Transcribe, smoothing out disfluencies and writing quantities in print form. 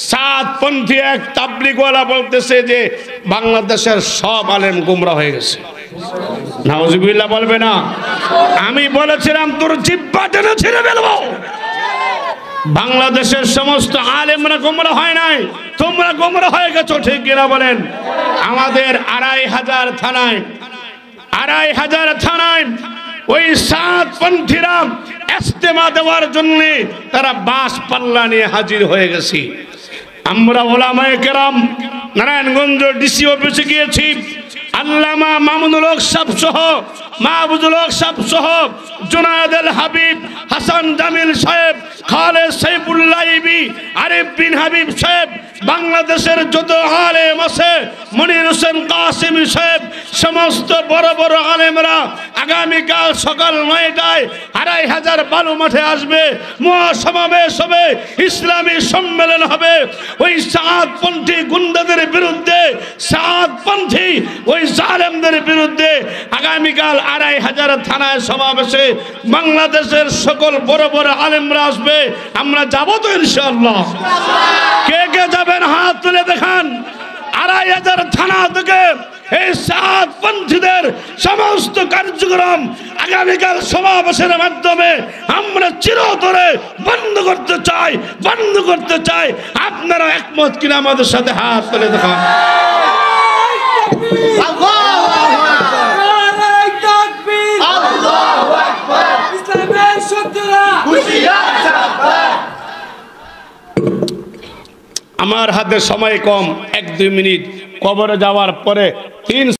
সাতপন্থী এক তাবলিগওয়ালা বলতেছে যে বাংলাদেশের সব আলেম গোমরা হয়ে গেছে। নাউজুবিল্লাহ বলবে না? আমি বলেছিলাম তোর জিহ্বা টেনে ছিঁড়ে ফেলবো। বাংলাদেশের সমস্ত আলেমরা গোমরা হয় নাই, তোমরা গোমরা হয়ে গেছো, ঠিক কিনা বলেন? আমাদের 2,500 থানায় ওই সাতপন্থীরা ইজতেমা দেওয়ার জন্য তারা বাস পাল্লা নিয়ে হাজির হয়ে গেছি। আমরা ওলামায়ে কেরাম নারায়ণগঞ্জ ডিসি অফিসে গিয়েছি। আল্লামা মামুনুল হক সাহেব সহ, মাহবুবুল হক সাহেব সহ, জুনায়েদ আল হাবিব, হাসান জামিল সাহেব, খালেদ সাইফুল্লাহ ইবি, আরিফ বিন হাবিব সাহেব, বাংলাদেশের যত আলেম আছে, মনির হোসেন কাসেমি সাহেব, সমস্ত বড় বড় আলেমরা আগামীকাল সকাল 9টায় 2,500 বালু মাঠে আসবে। মহাসমাবেশ হবে, ইসলামী সম্মেলন হবে। ওই সাতপন্থী গুন্ডাদের বিরুদ্ধে, সাতপন্থী ওই জালেমদের বিরুদ্ধে আগামীকাল 2,500 থানায় সমাবেশে বাংলাদেশের সকল বড় বড় আলেমরা আসবে। আমরা যাবো তো ইনশাআল্লাহ? কে কে যাবেন হাত তুলে দেখান। 2,500 থানা থেকে এই সাতপন্থীদের সমস্ত কার্যক্রম আগামীকাল সমাবেশের মাধ্যমে আমরা চিরতরে বন্ধ করতে চাই। আপনারা একমত কিনা আমাদের সাথে হাত তুলে দেখান। আমার হাতে সময় কম, 1-2 মিনিট। কবরে যাওয়ার পরে 3